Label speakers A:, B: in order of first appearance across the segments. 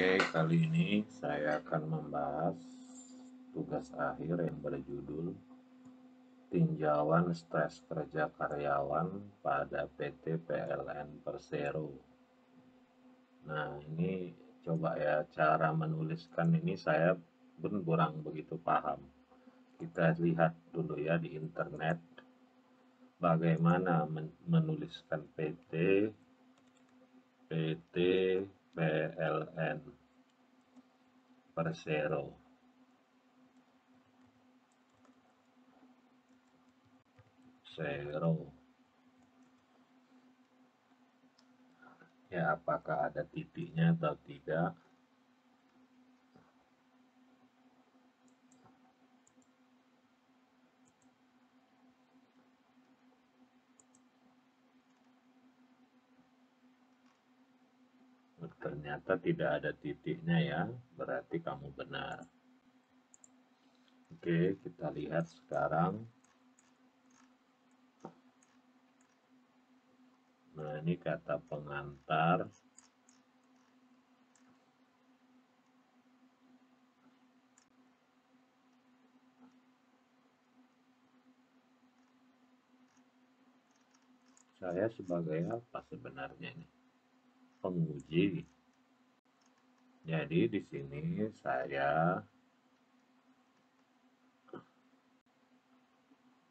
A: Oke, kali ini saya akan membahas tugas akhir yang berjudul Tinjauan Stres Kerja Karyawan pada PT PLN Persero. Nah, ini coba ya, cara menuliskan ini saya pun kurang begitu paham. Kita lihat dulu ya di internet bagaimana menuliskan PT PLN Persero. Ya, apakah ada titiknya atau tidak? Ternyata tidak ada titiknya ya, berarti kamu benar. Oke, kita lihat sekarang. Nah, ini kata pengantar. Saya sebagai apa sebenarnya ini? Penguji. Jadi di sini saya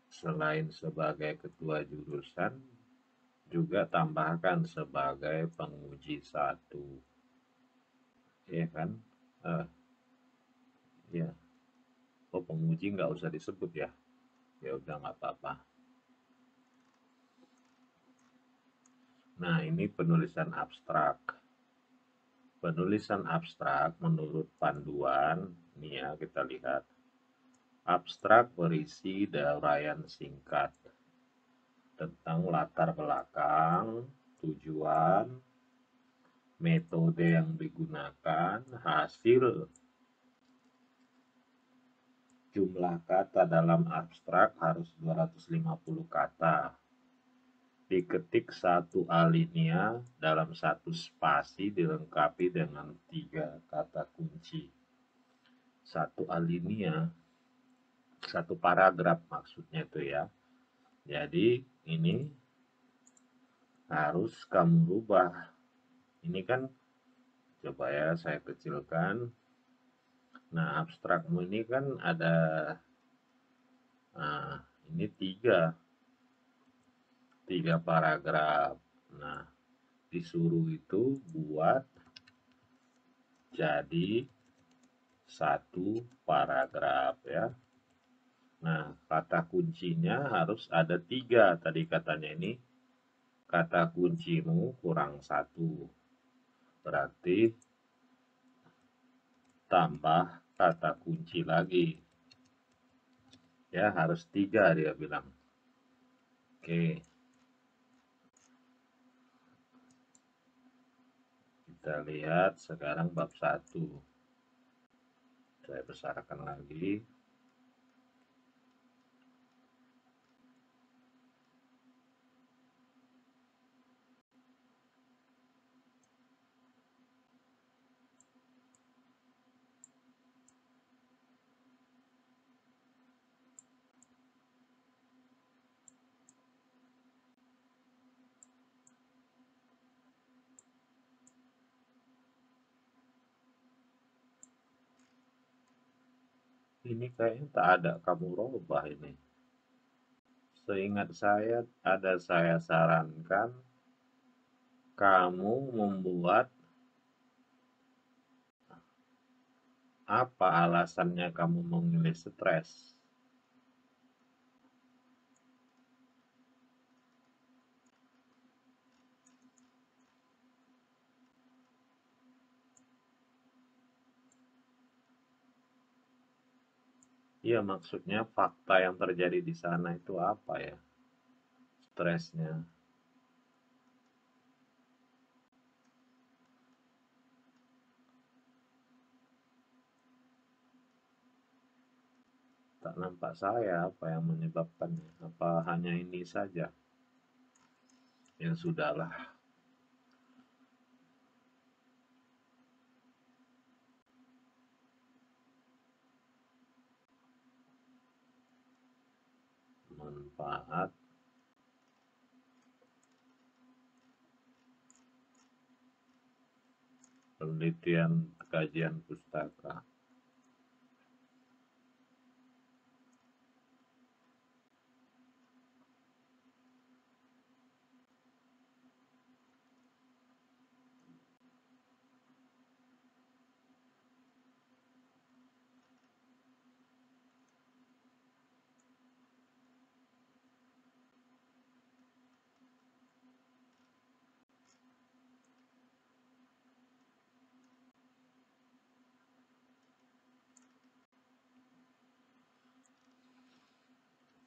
A: selain sebagai ketua jurusan juga tambahkan sebagai penguji 1. Ya kan? Ya. Oh, penguji nggak usah disebut ya. Ya udah nggak apa-apa. Nah, ini penulisan abstrak. Penulisan abstrak menurut panduan, nih ya kita lihat. Abstrak berisi uraian singkat tentang latar belakang, tujuan, metode yang digunakan, hasil, jumlah kata dalam abstrak harus 250 kata. Diketik satu alinea dalam satu spasi dilengkapi dengan 3 kata kunci. Satu alinea, satu paragraf maksudnya itu ya. Jadi ini harus kamu rubah. Ini kan coba ya saya kecilkan. Nah, abstrakmu ini kan ada, nah ini tiga paragraf. Nah, disuruh itu buat jadi satu paragraf ya. Nah, kata kuncinya harus ada 3 tadi katanya ini. Kata kuncimu kurang 1. Berarti tambah kata kunci lagi. Ya, harus 3 dia bilang. Oke. Kita lihat sekarang bab 1. Saya besarkan lagi. Ini kayaknya tak ada kamu robah ini. Seingat saya ada saya sarankan kamu membuat apa alasannya kamu memilih stres. Iya, maksudnya fakta yang terjadi di sana itu apa ya? Stresnya. Tak nampak saya apa yang menyebabkannya. Apa hanya ini saja? Ya sudahlah. manfaat penelitian kajian pustaka.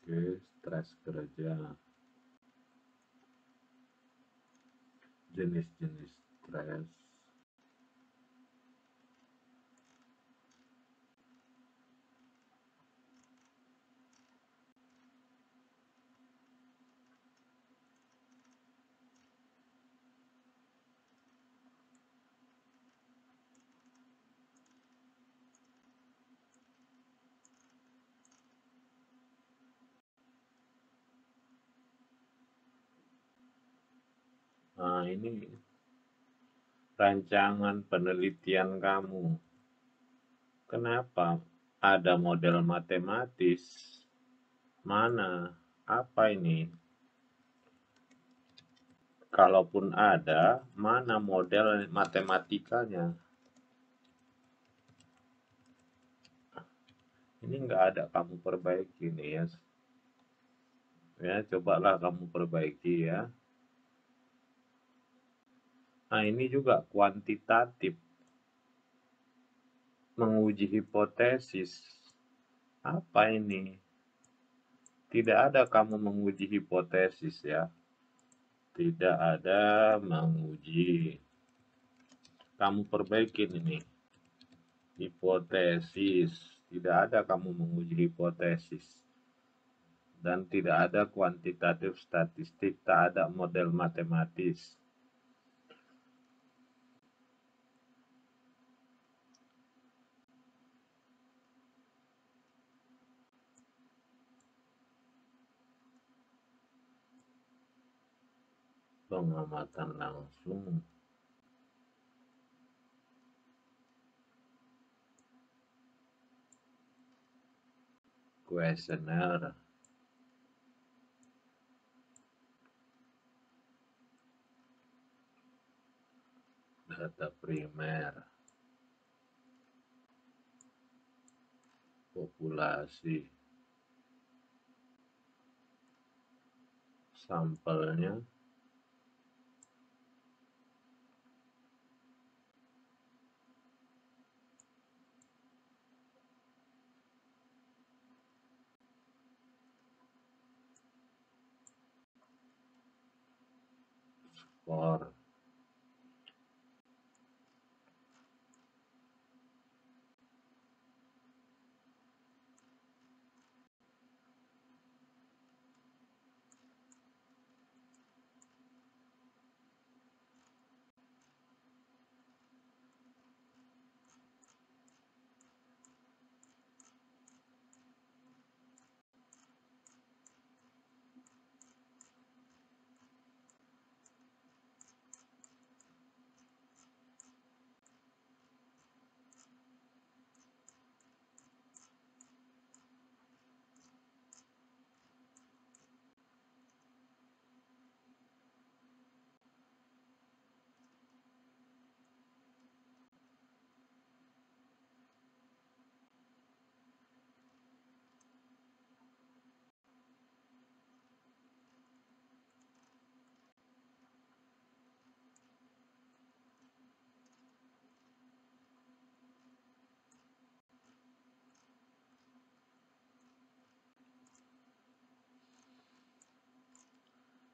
A: Oke, stres kerja. Jenis-jenis stres. Nah, ini rancangan penelitian kamu. Kenapa ada model matematis? Mana? Apa ini? Kalaupun ada, mana model matematikanya? Ini nggak ada, kamu perbaiki nih ya. Ya, cobalah kamu perbaiki ya. Nah, ini juga kuantitatif, menguji hipotesis. Apa ini? Tidak ada kamu menguji hipotesis ya. Tidak ada menguji. Kamu perbaikin ini. Hipotesis. Tidak ada kamu menguji hipotesis. Dan tidak ada kuantitatif statistik, tak ada model matematis. Pengamatan langsung. Kuesioner. Data primer. Populasi. Sampelnya. Skor.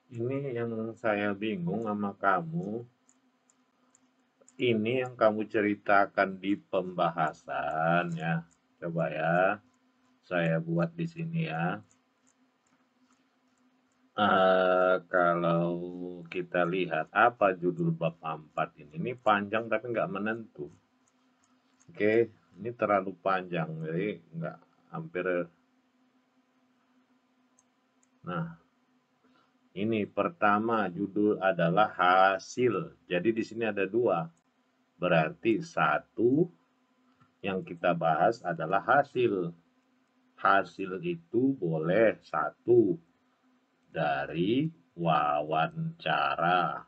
A: Ini yang saya bingung sama kamu. Ini yang kamu ceritakan di pembahasan ya. Coba ya, saya buat di sini ya. Kalau kita lihat apa judul bab 4 ini panjang tapi nggak menentu. Oke, ini terlalu panjang, jadi nggak hampir Nah, ini pertama judul adalah hasil. Jadi di sini ada dua. Berarti satu yang kita bahas adalah hasil. Hasil itu boleh satu dari wawancara,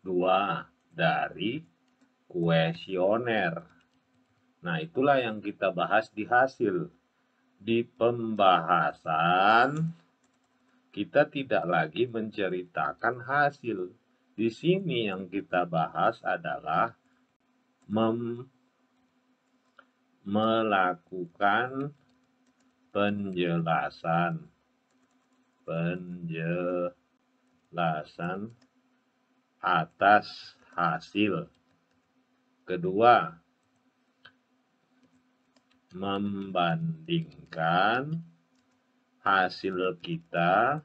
A: dua dari kuesioner. Nah, itulah yang kita bahas di hasil. Di pembahasan, kita tidak lagi menceritakan hasil. Di sini yang kita bahas adalah melakukan penjelasan atas hasil. Kedua, membandingkan hasil kita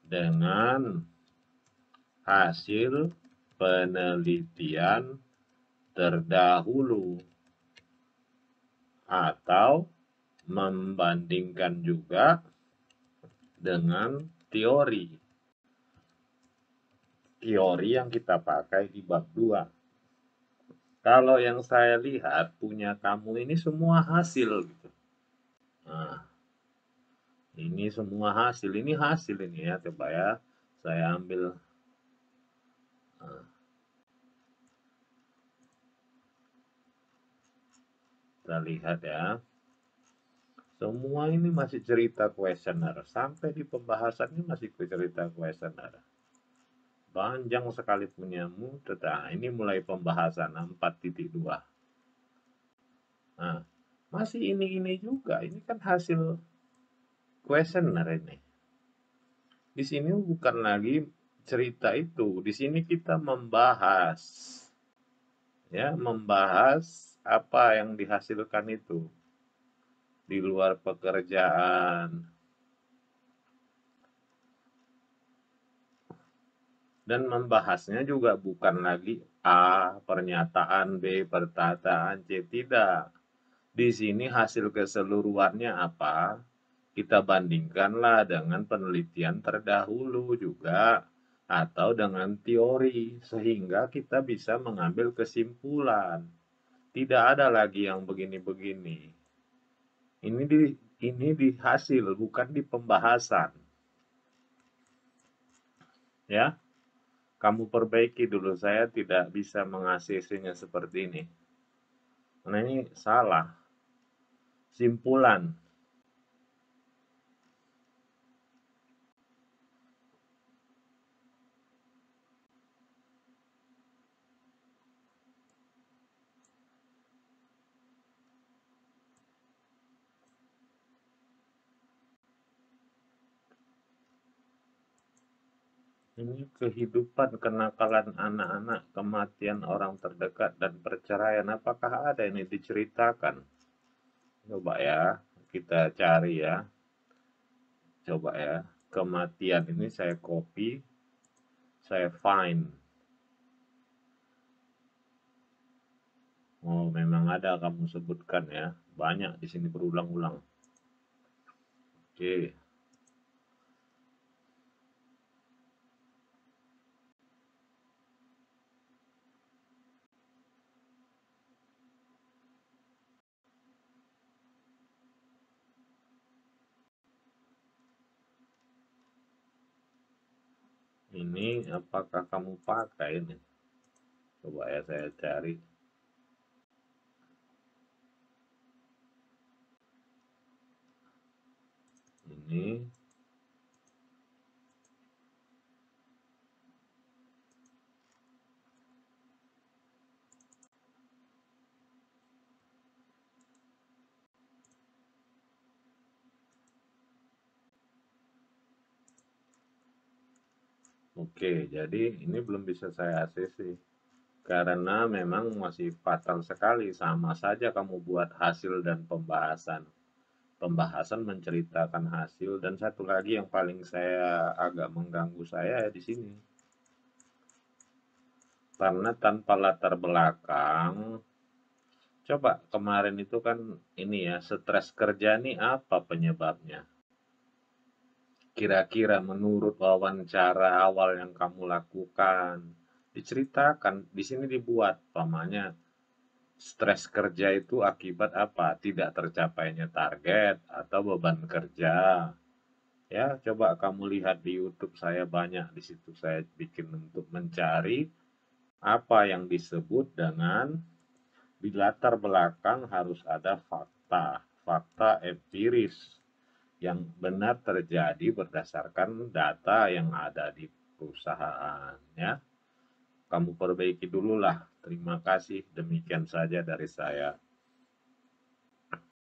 A: dengan hasil penelitian terdahulu, atau membandingkan juga dengan teori yang kita pakai di bab 2. Kalau yang saya lihat punya kamu ini semua hasil gitu. Nah, ini semua hasil, ini ya, coba ya. Saya ambil kita lihat ya. Semua ini masih cerita kuesioner. Sampai di pembahasannya masih cerita kuesioner. Panjang sekali punyamu, tetapi ini mulai pembahasan 4.2. Nah, masih ini juga. Ini kan hasil kuesioner ini. Di sini bukan lagi cerita itu. Di sini kita membahas, ya, membahas apa yang dihasilkan itu di luar pekerjaan. Dan membahasnya juga bukan lagi A, pernyataan B, perkataan C, tidak. Di sini hasil keseluruhannya apa? Kita bandingkanlah dengan penelitian terdahulu juga, atau dengan teori, sehingga kita bisa mengambil kesimpulan. Tidak ada lagi yang begini-begini. Ini di hasil, bukan di pembahasan. Ya. Kamu perbaiki dulu, saya tidak bisa meng-ACC-nya seperti ini. Karena ini salah. Simpulan. Ini kehidupan, kenakalan anak-anak, kematian orang terdekat, dan perceraian. Apakah ada ini diceritakan? Coba ya, kita cari ya. Coba ya, kematian ini saya copy, saya find. Oh, memang ada kamu sebutkan ya. Banyak di sini berulang-ulang. Oke. Ini apakah kamu pakai ini? Coba ya saya cari. Ini oke, jadi ini belum bisa saya ACC karena memang masih fatal sekali. Sama saja kamu buat hasil dan pembahasan. Pembahasan menceritakan hasil, dan satu lagi yang paling saya agak mengganggu saya di sini. Karena tanpa latar belakang, coba kemarin itu kan ini ya, stres kerja nih apa penyebabnya? Kira-kira menurut wawancara awal yang kamu lakukan, diceritakan, di sini dibuat, umpamanya stres kerja itu akibat apa? Tidak tercapainya target atau beban kerja. Ya, coba kamu lihat di YouTube saya banyak di situ saya bikin untuk mencari apa yang disebut dengan di latar belakang harus ada fakta, fakta empiris yang benar terjadi berdasarkan data yang ada di perusahaan ya. Kamu perbaiki dulu lah. Terima kasih. Demikian saja dari saya.